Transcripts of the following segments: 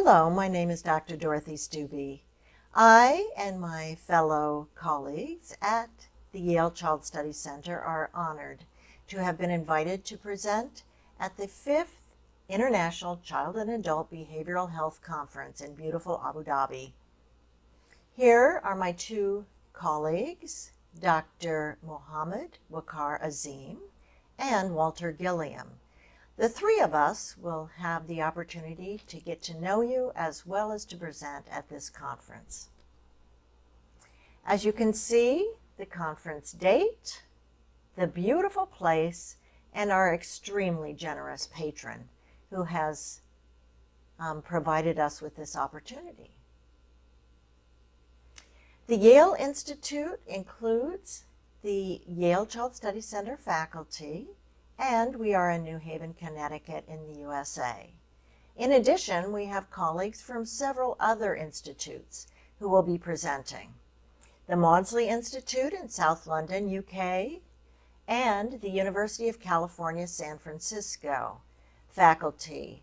Hello, my name is Dr. Dorothy Stubbe. I and my fellow colleagues at the Yale Child Study Center are honored to have been invited to present at the 5th International Child and Adult Behavioral Health Conference in beautiful Abu Dhabi. Here are my two colleagues, Dr. Mohammed Waqar Azim and Walter Gilliam. The three of us will have the opportunity to get to know you as well as to present at this conference. As you can see, the conference date, the beautiful place, and our extremely generous patron who has provided us with this opportunity. The Yale Institute includes the Yale Child Study Center faculty, and we are in New Haven, Connecticut in the USA. In addition, we have colleagues from several other institutes who will be presenting. The Maudsley Institute in South London, UK, and the University of California, San Francisco faculty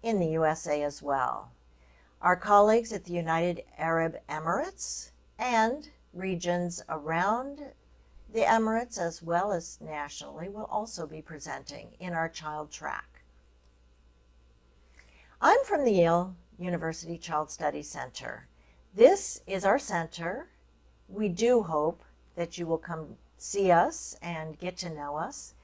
in the USA as well. Our colleagues at the United Arab Emirates and regions around the Emirates, as well as nationally, will also be presenting in our child track. I'm from the Yale University Child Study Center. This is our center. We do hope that you will come see us and get to know us.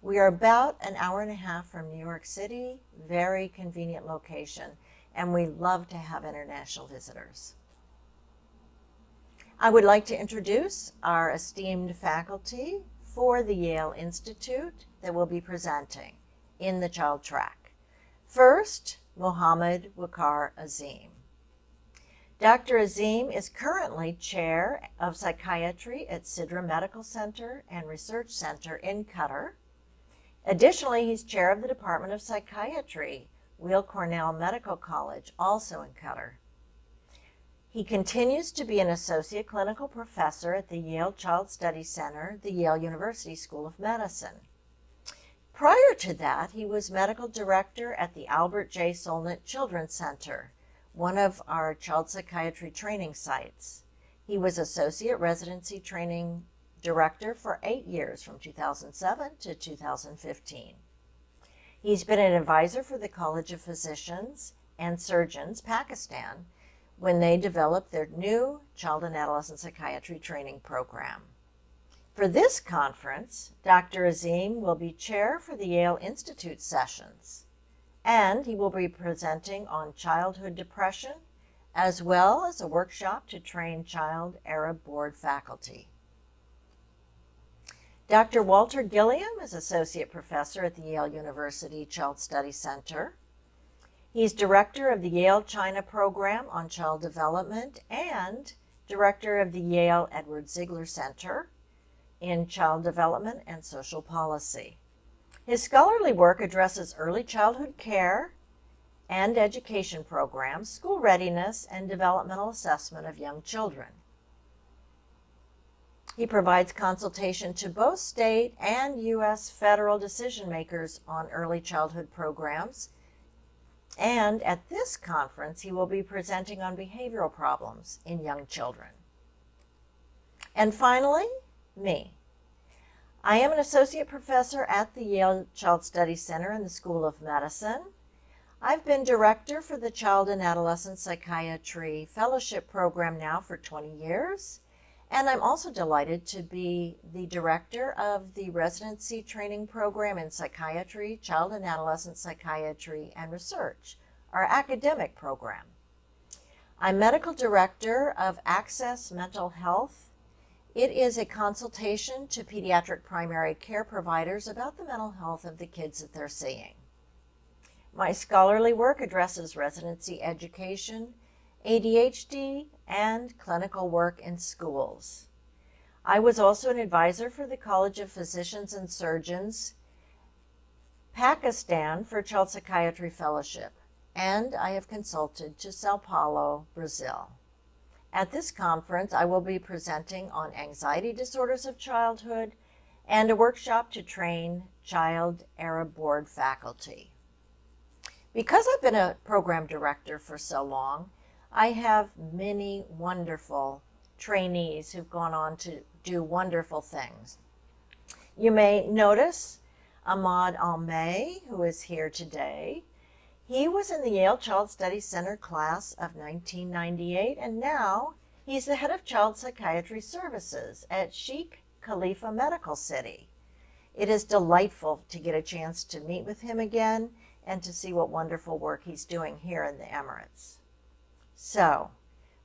We are about an hour and a half from New York City, very convenient location, and we love to have international visitors. I would like to introduce our esteemed faculty for the Yale Institute that will be presenting in the child track. First, Mohammed Waqar Azim. Dr. Azim is currently Chair of Psychiatry at Sidra Medical Center and Research Center in Qatar. Additionally, he's Chair of the Department of Psychiatry, Weill Cornell Medical College, also in Qatar. He continues to be an associate clinical professor at the Yale Child Study Center, the Yale University School of Medicine. Prior to that, he was medical director at the Albert J. Solnit Children's Center, one of our child psychiatry training sites. He was associate residency training director for 8 years, from 2007 to 2015. He's been an advisor for the College of Physicians and Surgeons, Pakistan, when they developed their new child and adolescent psychiatry training program. For this conference, Dr. Azim will be chair for the Yale Institute sessions, and he will be presenting on childhood depression, as well as a workshop to train child Arab board faculty. Dr. Walter Gilliam is associate professor at the Yale University Child Study Center. He's director of the Yale China Program on Child Development and director of the Yale Edward Ziegler Center in Child Development and Social Policy. His scholarly work addresses early childhood care and education programs, school readiness, and developmental assessment of young children. He provides consultation to both state and U.S. federal decision makers on early childhood programs. And at this conference, he will be presenting on behavioral problems in young children. And finally, me. I am an associate professor at the Yale Child Study Center in the School of Medicine. I've been director for the Child and Adolescent Psychiatry Fellowship Program now for 20 years. And I'm also delighted to be the director of the Residency Training Program in Psychiatry, Child and Adolescent Psychiatry, and Research, our academic program. I'm medical director of Access Mental Health. It is a consultation to pediatric primary care providers about the mental health of the kids that they're seeing. My scholarly work addresses residency education, ADHD, and clinical work in schools. I was also an advisor for the College of Physicians and Surgeons, Pakistan, for Child Psychiatry Fellowship, and I have consulted to Sao Paulo, Brazil. At this conference, I will be presenting on anxiety disorders of childhood and a workshop to train child Arab board faculty. Because I've been a program director for so long, I have many wonderful trainees who've gone on to do wonderful things. You may notice Ahmad Almay, who is here today. He was in the Yale Child Studies Center class of 1998, and now he's the head of Child Psychiatry Services at Sheikh Khalifa Medical City. It is delightful to get a chance to meet with him again and to see what wonderful work he's doing here in the Emirates. So,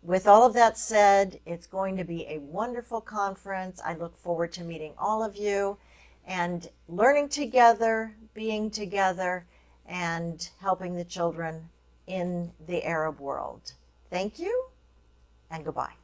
with all of that said, it's going to be a wonderful conference. I look forward to meeting all of you and learning together, being together, and helping the children in the Arab world. Thank you, and goodbye.